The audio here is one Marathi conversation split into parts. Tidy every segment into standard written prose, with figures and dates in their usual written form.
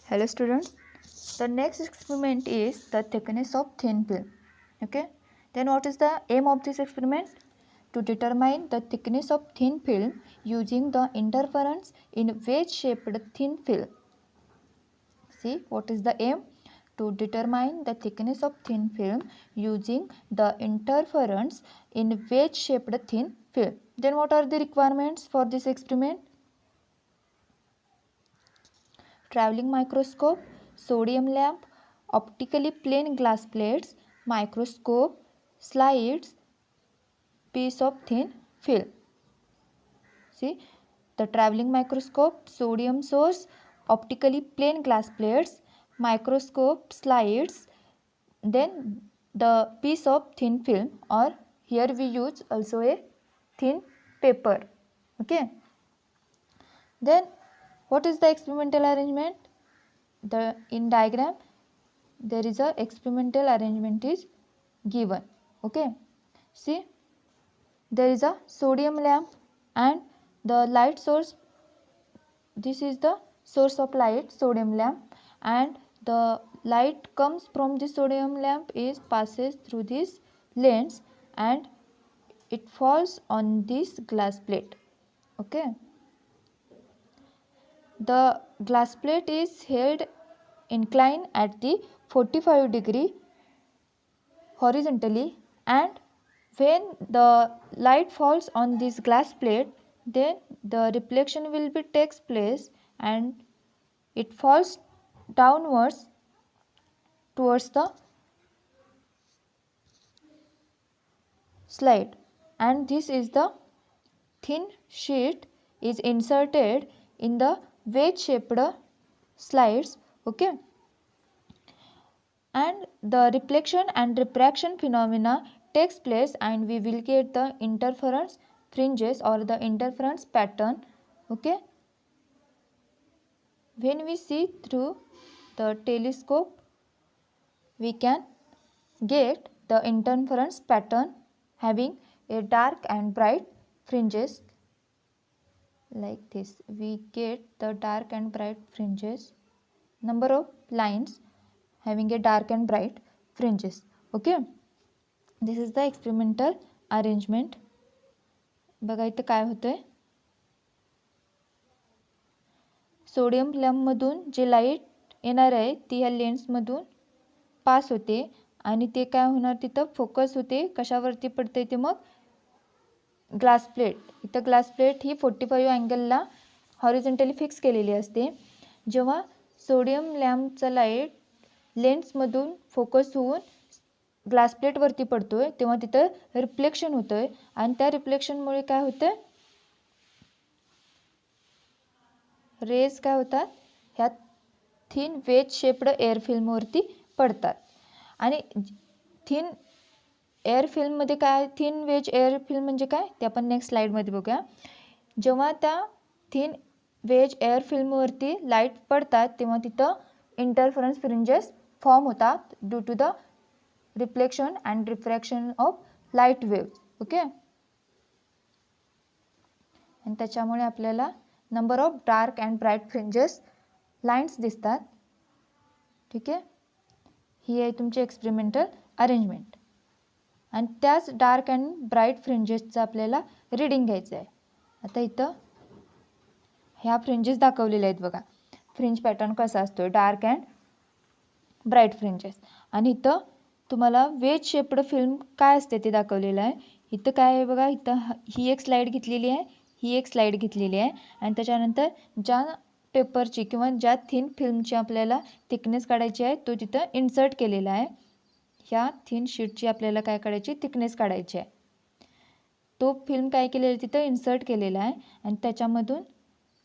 Hello students, the next experiment is the thickness of thin film. Okay, then what is the aim of this experiment? To determine the thickness of thin film using the interference in wedge shaped thin film. See, what is the aim? To determine the thickness of thin film using the interference in wedge shaped thin film. Then what are the requirements for this experiment? Traveling microscope, sodium lamp, optically plane glass plates, microscope, slides, piece of thin film. See, the traveling microscope, sodium source, optically plane glass plates, microscope, slides, then the piece of thin film, or here we use also a thin paper. Okay. Then what is the experimental arrangement? In diagram there is a experimental arrangement is given. Okay, see, there is a sodium lamp and the light source. This is the source of light, sodium lamp, and the light comes from the sodium lamp is passes through this lens and it falls on this glass plate. Okay, the glass plate is held inclined at the 45-degree horizontally, and when the light falls on this glass plate, then the reflection will be takes place and it falls downwards towards the slide, and this is the thin sheet is inserted in the wedge shaped slides. Okay, and the reflection and refraction phenomena takes place and we will get the interference fringes or the interference pattern. Okay, when we see through the telescope we can get the interference pattern having a dark and bright fringes like this. We get the dark and bright fringes, number of lines having a dark and bright fringes. Okay, this is the experimental arrangement. बघा इथं काय होतंय, सोडियम लॅम्पमधून जे लाईट येणार आहे ती ह्या लेन्समधून पास होते आणि ते काय होणार तिथं फोकस होते, कशावरती पडते ते मग ग्लास प्लेट. इथं ग्लास प्लेट ही 45 अँगलला हॉरिझॉन्टली फिक्स केलेली असते. जेव्हा सोडियम लॅम्पचा लाईट लेन्समधून फोकस होऊन ग्लास प्लेटवरती पडतोय तेव्हा तिथं रिफ्लेक्शन होतंय आणि त्या रिफ्लेक्शनमुळे काय होतं, रेज काय होतात ह्या थिन वेज शेप्ड एअर फिल्मवरती पडतात. आणि थिन एअर फिल्ममध्ये काय, थिन वेज एअर फिल्म म्हणजे काय ते आपण नेक्स्ट स्लाईडमध्ये बघूया. जेव्हा त्या थिन वेज एअर फिल्मवरती लाईट पडतात तेव्हा तिथं इंटरफरन्स फ्रिंजेस फॉर्म होतात due to the reflection and refraction of light waves. Okay, आणि त्याच्यामुळे आपल्याला number of dark and bright fringes lines दिसतात. ठीक आहे, ही आहे तुमची एक्सपेरिमेंटल अरेंजमेंट आणि त्याच डार्क अँड ब्राईट फ्रिंजेसचं आपल्याला रीडिंग घ्यायचं आहे. आता इथं ह्या फ्रिंजेस दाखवलेल्या आहेत बघा, फ्रिंज पॅटर्न कसा असतो, डार्क अँड ब्राईट फ्रिंजेस. आणि इथं तुम्हाला वेज शेप्ड फिल्म काय असते ते दाखवलेलं आहे. इथं काय आहे बघा, इथं ही एक स्लाईड घेतलेली आहे, ही एक स्लाईड घेतलेली आहे आणि त्याच्यानंतर ज्या पेपरची किंवा ज्या थिन फिल्मची आपल्याला थिकनेस काढायची आहे तो तिथं इन्सर्ट केलेला आहे. ह्या थिन शीटची आपल्याला काय काढायची, थिकनेस काढायची आहे. तो फिल्म काय केलेला तिथं इन्सर्ट केलेला आहे आणि त्याच्यामधून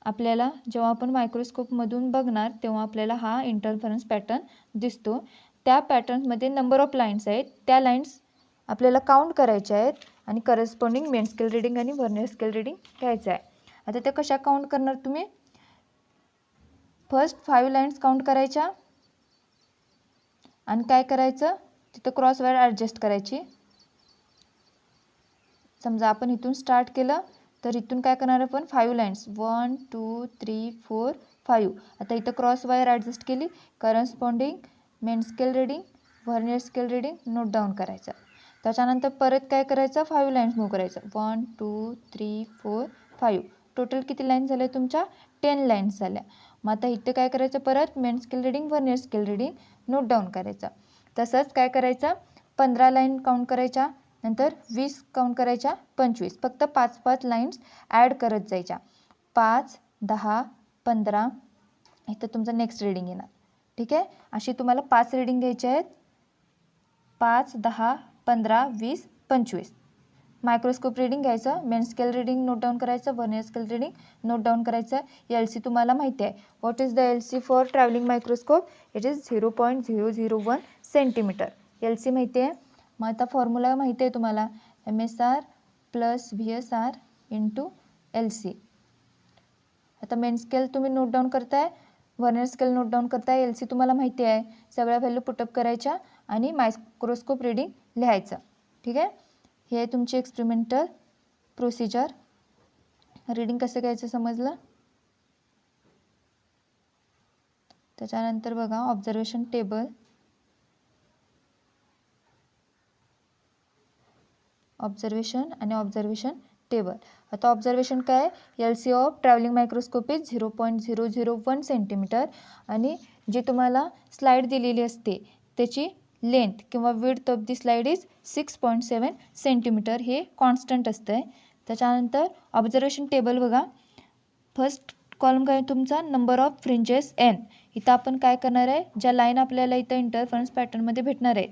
आपल्याला जेव्हा आपण मायक्रोस्कोपमधून बघणार तेव्हा आपल्याला हा इंटरफरन्स पॅटर्न दिसतो. त्या पॅटर्न्समध्ये नंबर ऑफ लाईन्स आहेत, त्या लाईन्स आपल्याला काउंट करायच्या आहेत आणि करस्पॉन्डिंग मेन स्केल रीडिंग आणि व्हर्नियर स्केल रीडिंग घ्यायचं आहे. आता त्या कशा काउंट करणार तुम्ही, फर्स्ट 5 लाईन्स काउंट करायच्या आणि काय करायचं तिथं क्रॉस वायर ॲडजस्ट करायची. समजा आपण इथून स्टार्ट केलं तर इथून काय करणार आपण 5 लाईन्स 1 2 3 4 5. आता इथं क्रॉस वायर ॲडजस्ट केली. Corresponding main scale reading vernier scale reading note down करायचं. त्याच्यानंतर परत काय करायचं 5 लाईन्स मूव्ह करायचं 1 2 3 4 5. टोटल किती लाईन्स झाल्या तुमच्या 10 लाईन्स झाल्या. मग आता इथं काय करायचं परत main scale reading vernier scale reading note down करायचं. तसंच काय करायचं 15 लाईन काउंट करायच्या, नंतर 20 काउंट करायच्या, 25. फक्त 5-5 लाईन्स ॲड करत जायच्या. 5 10 15 इथं तुमचं नेक्स्ट रीडिंग येणार. ठीक आहे, अशी तुम्हाला 5 रीडिंग घ्यायचे आहेत. 5 10 15 20 25. मायक्रोस्कोप रीडिंग घ्यायचं, main scale reading note down करायचं, vernier scale reading note down करायचं. LC तुम्हाला माहिती आहे. What is the LC for travelling microscope? It is 0.001 centimetre. LC माहिती आहे. मग आता फॉर्म्युला माहिती आहे तुम्हाला, MSR plus VSR into LC. आता मेन स्केल तुम्ही नोट डाऊन करताय, व्हर्नियर स्केल नोट डाऊन करताय, LC तुम्हाला माहिती आहे. सगळ्या व्हॅल्यू पुटअप करायच्या आणि मायक्रोस्कोप रीडिंग लिहायचं. ठीक आहे, हे आहे तुमची एक्सपेरिमेंटल प्रोसिजर. रीडिंग कसं घ्यायचं समजलं. त्याच्यानंतर बघा ऑब्झर्वेशन टेबल. ऑब्झर्वेशन आणि ऑब्झर्वेशन टेबल. आता ऑब्झर्वेशन काय आहे, LC of travelling microscope is 0.001 centimetre. आणि जी तुम्हाला स्लाईड दिलेली असते त्याची लेंथ किंवा width of the slide is 6.7 centimetre. हे कॉन्स्टंट असतं आहे. त्याच्यानंतर ऑब्झर्वेशन टेबल बघा. फर्स्ट कॉलम काय तुमचा नंबर ऑफ फ्रिंजेस N. इथं आपण काय करणार आहे, ज्या लाईन आपल्याला इथं इंटरफरन्स पॅटर्नमध्ये भेटणार आहेत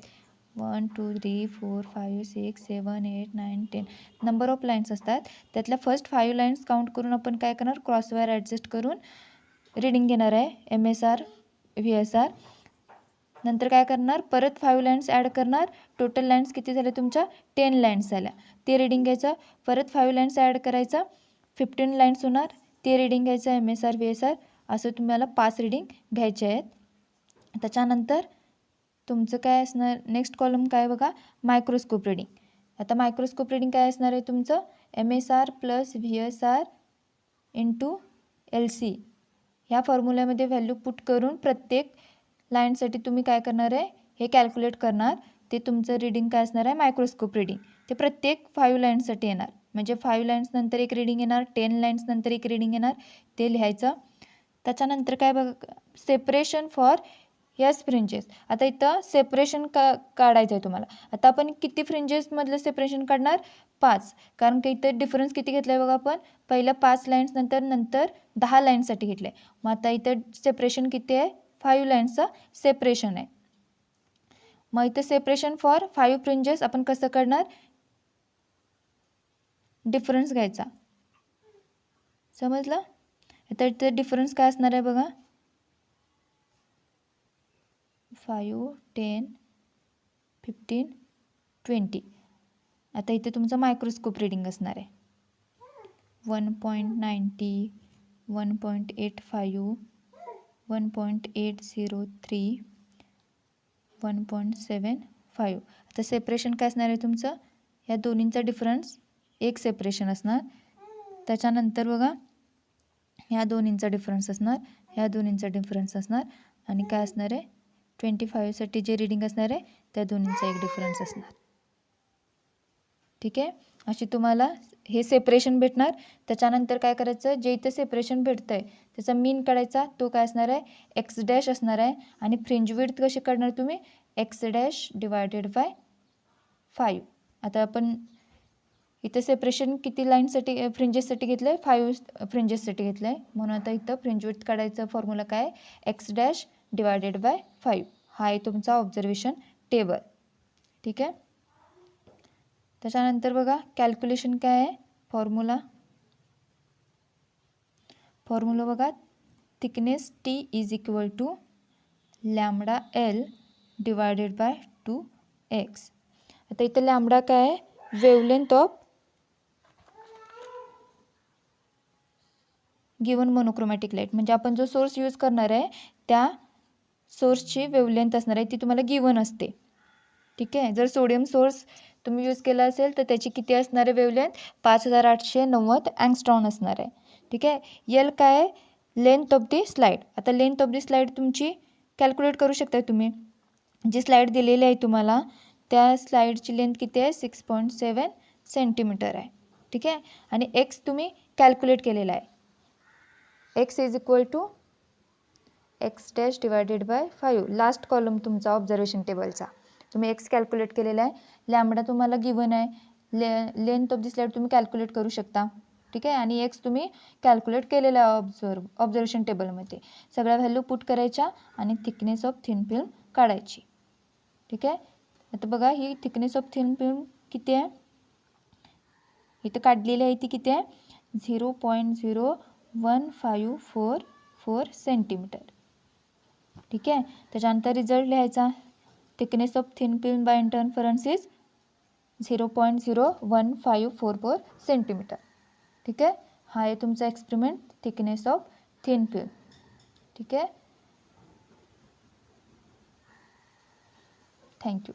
1 2 3 4 5 6 7 8 9 10 नंबर ऑफ लाईन्स असतात. त्यातल्या फर्स्ट 5 लाईन्स काउंट करून आपण काय करणार, क्रॉस वायर ॲडजस्ट करून रीडिंग घेणार आहे MSR VSR. नंतर काय करणार, परत 5 लाईन्स ॲड करणार. टोटल लाईन्स किती झाल्या तुमच्या 10 लाईन्स झाल्या. ते रीडिंग घ्यायचं. परत 5 लाईन्स ॲड करायचा, 15 लाईन्स होणार. ते रीडिंग घ्यायचं MSR VSR. असं तुम्हाला 5 रीडिंग घ्यायचे आहेत. त्याच्यानंतर तुमचं काय असणार, नेक्स्ट कॉलम काय बघा, मायक्रोस्कोप रीडिंग. आता मायक्रोस्कोप रीडिंग काय असणार आहे तुमचं MSR plus VSR into LC. ह्या फॉर्म्युल्यामध्ये व्हॅल्यू पुट करून प्रत्येक लाईनसाठी तुम्ही काय करणार आहे, हे कॅल्क्युलेट करणार. ते तुमचं रीडिंग काय असणार आहे मायक्रोस्कोप रीडिंग. ते प्रत्येक 5 लाईन्ससाठी येणार. म्हणजे 5 लाईन्स नंतर एक रीडिंग येणार, 10 लाईन्स नंतर एक रीडिंग येणार. ते लिहायचं. त्याच्यानंतर काय बघा, सेपरेशन फॉर यस फ्रिंजेस. आता इथं सेपरेशन काढायचं आहे तुम्हाला. आता आपण किती फ्रिंजेसमधलं सेपरेशन काढणार 5. कारण की इथं डिफरन्स किती घेतला आहे बघा, आपण पहिलं 5 लाईन्स नंतर 10 लाईन्ससाठी घेतलं आहे. मग आता इथं सेपरेशन किती आहे 5 लाईन्सचं सेपरेशन आहे. मग इथं सेपरेशन फॉर 5 फ्रिंजेस आपण कसं करणार, डिफरन्स घ्यायचा. समजलं. आता इथं डिफरन्स काय असणार आहे बघा, 5 10 15 20. आता इथे तुमचं मायक्रोस्कोप रीडिंग असणार आहे 1.90 1.85 1.803 1.75. आता सेपरेशन काय असणार आहे तुमचं, ह्या दोन्हींचा डिफरन्स एक सेपरेशन असणार. त्याच्यानंतर बघा ह्या दोन्हींचा डिफरन्स असणार, ह्या दोन्हींचा डिफरन्स असणार. आणि काय असणार आहे 25साठी जे रीडिंग असणार आहे त्या दोन्हींचा एक डिफरन्स असणार. ठीक आहे, अशी तुम्हाला हे सेपरेशन भेटणार. त्याच्यानंतर काय करायचं, जे इथं सेपरेशन भेटतं आहे त्याचा मीन काढायचा. तो काय असणार आहे एक्स डॅश असणार आहे. आणि फ्रिंज विड्थ कशी काढणार तुम्ही, एक्स डॅश डिवायडेड बाय 5. आता आपण इथं सेपरेशन किती लाईनसाठी फ्रिंजेससाठी घेतलं आहे 5 फ्रिंजेससाठी घेतलं आहे. म्हणून आता इथं फ्रिंज विड्थ काढायचं फॉर्म्युला काय एक्स डॅश डिवायडेड बाय 5. हा आहे तुमचा ऑब्झर्वेशन टेबल. ठीक आहे. त्याच्यानंतर बघा कॅल्क्युलेशन काय आहे, फॉर्म्युला बघा, thickness T is equal to lambda L divided by 2x. आता इथं लॅम्बडा काय आहे, wavelength of given monochromatic light. म्हणजे आपण जो सोर्स यूज करणार आहे त्या सोर्सची वेवलेंथ असणार आहे, ती तुम्हाला गिवन असते. ठीक आहे. जर सोडियम सोर्स तुम्ही यूज केला असेल तर त्याची किती असणार आहे वेवलेंथ 5890 अँगस्ट्रॉम असणार आहे. ठीक आहे. एल काय आहे? Length of the slide. आता लेंथ ऑफ दी स्लाईड तुमची कॅल्क्युलेट करू शकता तुम्ही. जी स्लाईड दिलेली आहे तुम्हाला त्या स्लाईडची लेंथ किती आहे? 6.7 सेंटीमीटर आहे. ठीक आहे. आणि एक्स तुम्ही कॅल्क्युलेट केलेला आहे. X is equal to X dash divided by 5. Last column तुमचा ऑब्झर्वेशन टेबलचा तुम्ही एक्स कॅल्क्युलेट केलेला आहे. लॅम्बडा तुम्हाला गिवन आहे. लेंथ ऑफ दी स्लाईड तुम्ही कॅल्क्युलेट करू शकता. ठीक आहे. आणि एक्स तुम्ही कॅल्क्युलेट केलेला आहे ऑब्झर्वेशन टेबलमध्ये. सगळ्या व्हॅल्यू पुट करायच्या आणि थिकनेस ऑफ थिन फिल्म काढायची. ठीक आहे. आता बघा ही थिकनेस ऑफ थिन फिल्म किती आहे? इथं काढलेली आहे ती किती आहे? 0.0154 सेंटीमीटर. ठीक आहे. त्याच्यानंतर रिझल्ट लिहायचा. Thickness of thin film bye interference is 0.01544 centimetre. ठीक आहे. हा आहे तुमचा experiment thickness of thin film. ठीक आहे. थँक्यू.